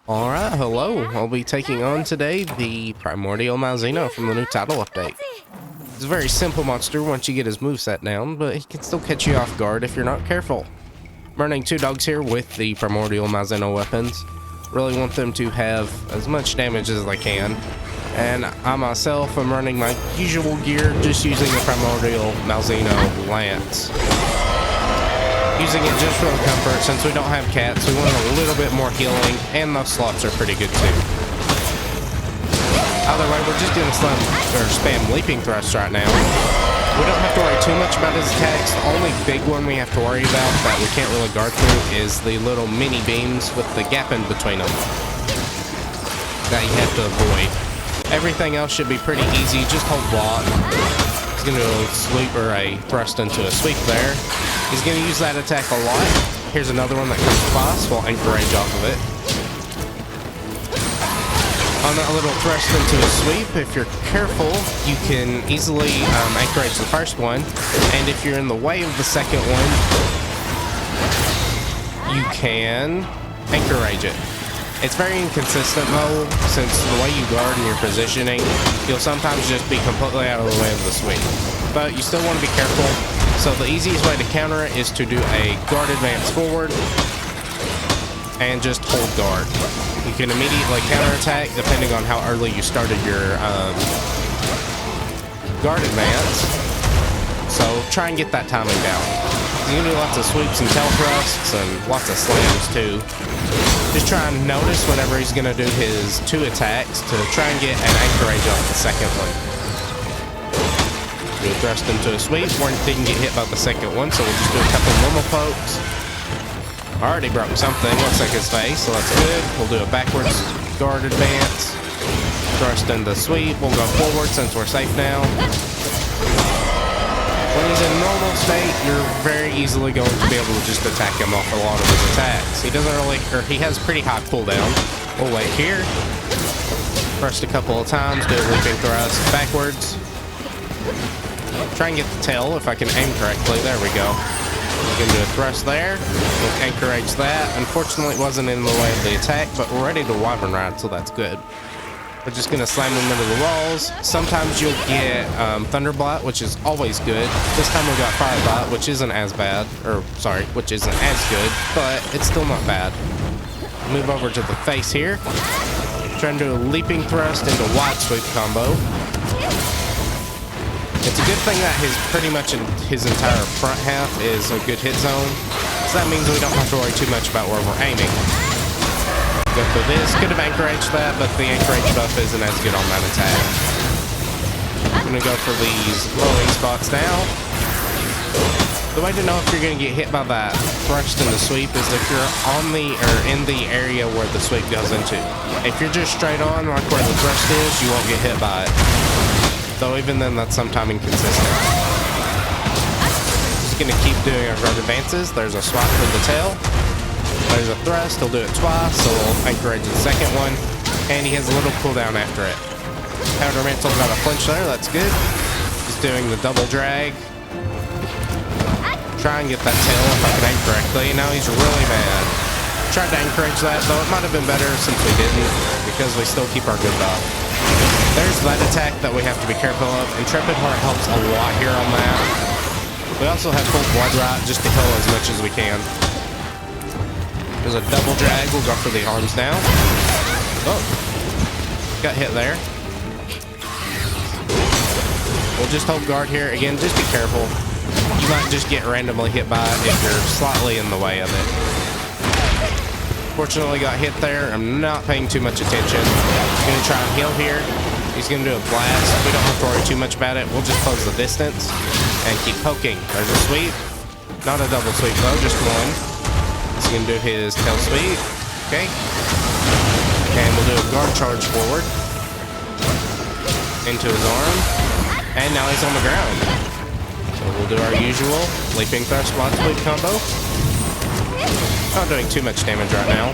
Alright, hello. I'll be taking on today the Primordial Malzeno from the new title update. It's a very simple monster once you get his moveset down, but he can still catch you off guard if you're not careful. I'm running two dogs here with the Primordial Malzeno weapons. Really want them to have as much damage as they can. And I myself am running my usual gear, just using the Primordial Malzeno lance. Using it just for the comfort, since we don't have cats, we want a little bit more healing, and those slots are pretty good too. Either way, we're just going to spam leaping thrusts right now. We don't have to worry too much about his attacks. The only big one we have to worry about that we can't really guard through is the little mini beams with the gap in between them that you have to avoid. Everything else should be pretty easy, just hold block. He's going to sweep or a thrust into a sweep there. He's going to use that attack a lot. Here's another one that comes across. We'll anchor range off of it. On that little thrust into a sweep, if you're careful, you can easily anchor range the first one. And if you're in the way of the second one, you can anchor range it. It's very inconsistent though, since the way you guard and your positioning, you'll sometimes just be completely out of the way of the sweep. But you still want to be careful. So the easiest way to counter it is to do a guard advance forward and just hold guard. You can immediately counterattack depending on how early you started your guard advance. So try and get that timing down. You can do lots of sweeps and tail thrusts and lots of slams too. Just try and notice whenever he's going to do his two attacks to try and get an anchor range off the second one. Do a thrust into a sweep. We didn't get hit by the second one, so we'll just do a couple normal pokes. Already broke something. Looks like his face, so that's good. We'll do a backwards guard advance. Thrust into sweep. We'll go forward since we're safe now. When he's in normal state, you're very easily going to be able to just attack him off a lot of his attacks. He doesn't really, or he has pretty high cooldown. We'll wait here. Thrust a couple of times, do a leaping thrust backwards. Try and get the tail if I can aim correctly. There we go. We're going to do a thrust there. We'll anchorage that. Unfortunately, it wasn't in the way of the attack, but we're ready to wyvern ride, so that's good. We're just going to slam them into the walls. Sometimes you'll get Thunderblight, which is always good. This time we got Firebite, which isn't as bad. Or, sorry, which isn't as good, but it's still not bad. Move over to the face here. Trying to do a leaping thrust into wide sweep combo. It's a good thing that pretty much his entire front half is a good hit zone. So that means we don't have to worry too much about where we're aiming. Go for this. Could have anchoraged that, but the anchorage buff isn't as good on that attack. I'm going to go for these loading spots now. The way to know if you're going to get hit by that thrust in the sweep is if you're on the, or in the area where the sweep goes into. If you're just straight on, like where the thrust is, you won't get hit by it. Though even then, that's sometimes inconsistent. Just going to keep doing our guard advances. There's a swap for the tail. There's a thrust, he'll do it twice, so we'll anchorage the second one, and he has a little cooldown after it. Powder Mantle got a flinch there, that's good. Just doing the double drag. Try and get that tail if I can aim correctly. Now he's really mad. Tried to anchorage that, though it might have been better since we didn't, because we still keep our good buff. There's that attack that we have to be careful of. Intrepid Heart helps a lot here on that. We also have full blood rot just to heal as much as we can. There's a double drag. We'll go for the arms now. Oh, got hit there. We'll just hold guard here. Again, just be careful. You might just get randomly hit by it if you're slightly in the way of it. Fortunately, got hit there. I'm not paying too much attention. I'm going to try and heal here. He's going to do a blast. We don't have to worry too much about it. We'll just close the distance and keep poking. There's a sweep. Not a double sweep, though. Just one. He's going to do his tail sweep. Okay. And we'll do a guard charge forward. Into his arm. And now he's on the ground. So we'll do our usual leaping thrust wide sweep combo. Not doing too much damage right now.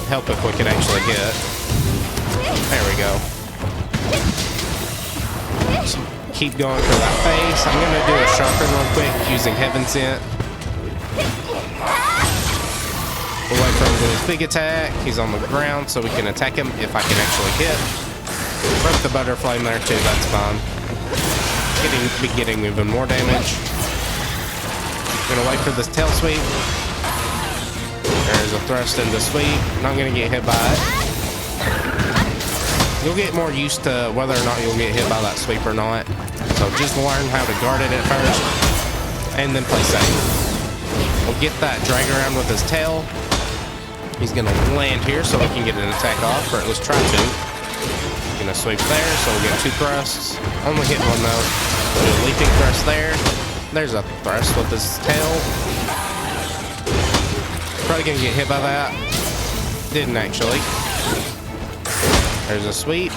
Help if we can actually hit. There we go. Just keep going for that face. I'm going to do a sharpen real quick using Heaven Sent. We'll wait for him to do his big attack. He's on the ground, so we can attack him if I can actually hit. Broke the butterfly there too, that's fine. Getting even more damage. Gonna wait for this tail sweep. There's a thrust into sweep. Not gonna get hit by it. You'll get more used to whether or not you'll get hit by that sweep or not. So just learn how to guard it at first, and then play safe. We'll get that drag around with his tail. He's gonna land here so we can get an attack off, or at least try to. Gonna sweep there, so we'll get 2 thrusts. Only hit 1 though. Do a leaping thrust there. There's a thrust with his tail. Probably gonna get hit by that. Didn't actually. There's a sweep.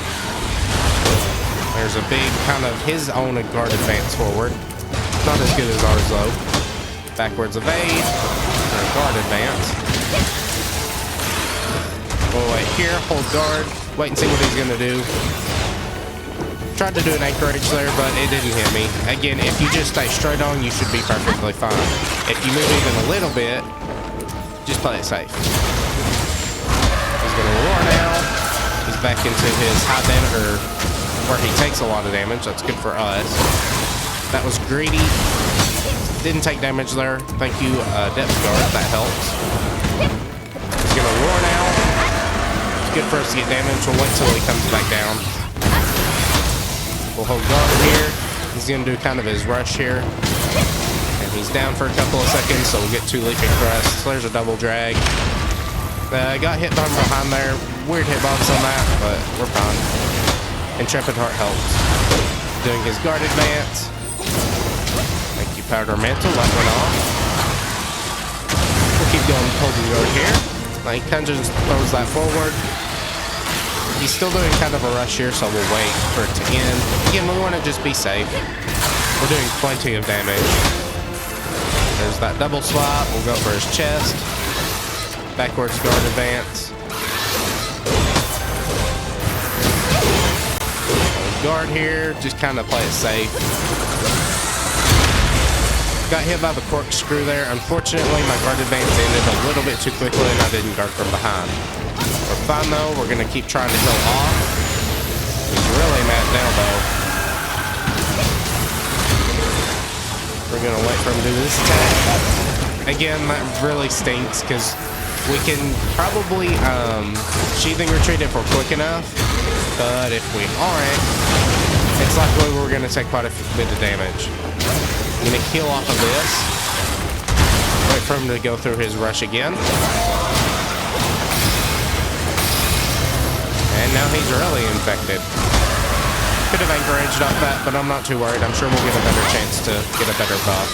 There's a big kind of his own guard advance forward. Not as good as ours though. Backwards evade. Or guard advance. We'll wait here, hold guard. Wait and see what he's gonna do. Tried to do an anchorage there, but it didn't hit me. Again, if you just stay straight on, you should be perfectly fine. If you move even a little bit, just play it safe. He's gonna roar now. He's back into his high damage, or where he takes a lot of damage. That's good for us. That was greedy. Didn't take damage there. Thank you, depth guard. That helps. He's gonna roar now. It's good for us to get damage. We'll wait till he comes back down. We'll hold guard here. He's gonna do kind of his rush here. And he's down for a couple of seconds, so we'll get 2 leaping thrusts. There's a double drag. Got hit from behind there. Weird hitbox on that, but we're fine. Intrepid Heart helps. Doing his guard advance. Thank you, Powder Mantle. That went off. We'll keep going, holding guard here. He kind of just throws that forward. He's still doing kind of a rush here, so we'll wait for it to end. Again, we want to just be safe. We're doing plenty of damage. There's that double swap. We'll go for his chest. Backwards guard advance. Guard here, just kind of play it safe. Got hit by the corkscrew there. Unfortunately, my guard advance ended a little bit too quickly and I didn't guard from behind. We're fine though, we're gonna keep trying to heal off. He's really mad now though. We're gonna wait for him to do this attack. Again, that really stinks because we can probably sheathing retreat if we're quick enough, but if we aren't, it's likely we're gonna take quite a bit of damage. I'm gonna heal off of this. Wait for him to go through his rush again. And now he's really infected. Could have anchoraged off that, but I'm not too worried. I'm sure we'll get a better chance to get a better buff.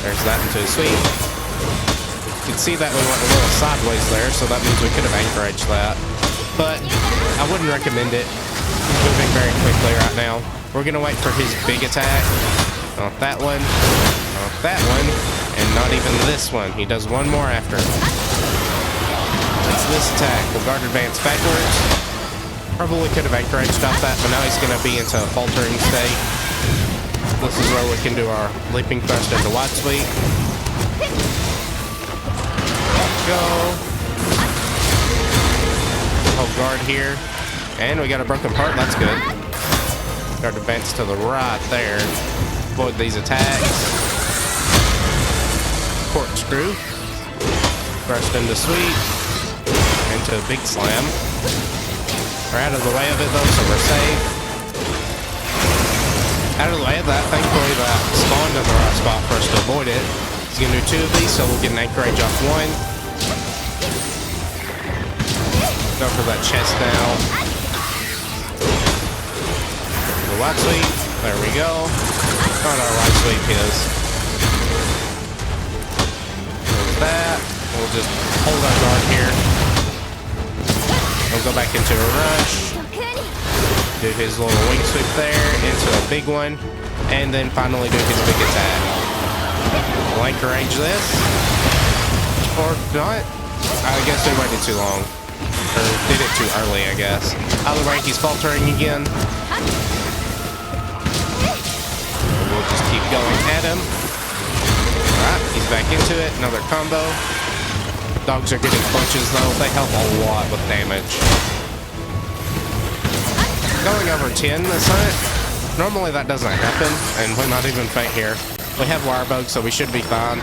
There's that into his sweep. You can see that we went a little sideways there, so that means we could have anchoraged that. But I wouldn't recommend it. He's moving very quickly right now. We're gonna wait for his big attack. Not that one. Not that one. And not even this one. He does one more after. It's this attack. We'll guard advance backwards. Probably could have anchoraged off that, but now he's going to be into a faltering state. This is where we can do our leaping thrust into wide sweep. Go. Hold guard here. And we got a broken part. That's good. Guard advance to the right there. Avoid these attacks. Corkscrew. Thrust into sweep. Into a big slam. We're out of the way of it though, so we're safe. Out of the way of that, thankfully that spawned in the right spot for us to avoid it. He's gonna do 2 of these, so we'll get an anchorage off 1. Go for that chest now. The wide sweep. There we go. Not our wide sweep is. There's that. We'll just hold our guard here. We'll go back into a rush. Do his little wing sweep there into a big one. And then finally do his big attack. We'll anchorage this. Or not. I guess we waited too long. Or did it too early, I guess. Either way, he's faltering again. We'll just keep going at him. Alright, he's back into it. Another combo. Dogs are getting punches though. They help a lot with damage. Going over 10 this hunt. Normally that doesn't happen, and we're not even faint here. We have wire bugs, so we should be fine.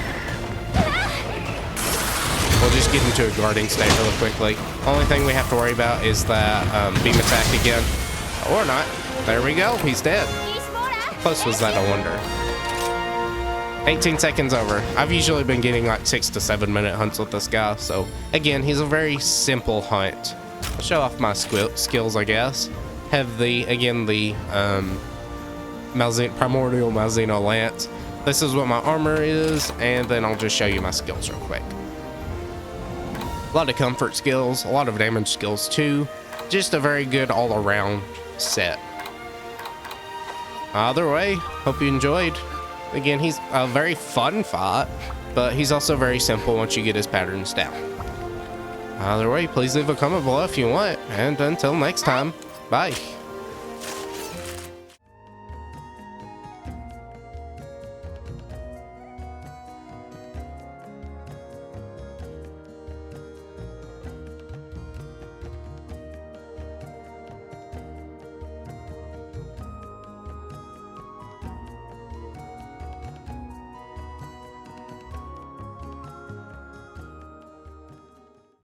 We'll just get into a guarding state really quickly. Only thing we have to worry about is that beam attack again. Or not. There we go. He's dead. How close was that, I wonder? 18 seconds over. I've usually been getting like 6 to 7 minute hunts with this guy. So again, he's a very simple hunt. I'll show off my skills, I guess. Have the Primordial Malzeno lance. This is what my armor is, and then I'll just show you my skills real quick. A lot of comfort skills, a lot of damage skills too. Just a very good all-around set. Either way, hope you enjoyed. Again, he's a very fun fight, but he's also very simple once you get his patterns down. Either way, please leave a comment below if you want, and until next time, bye.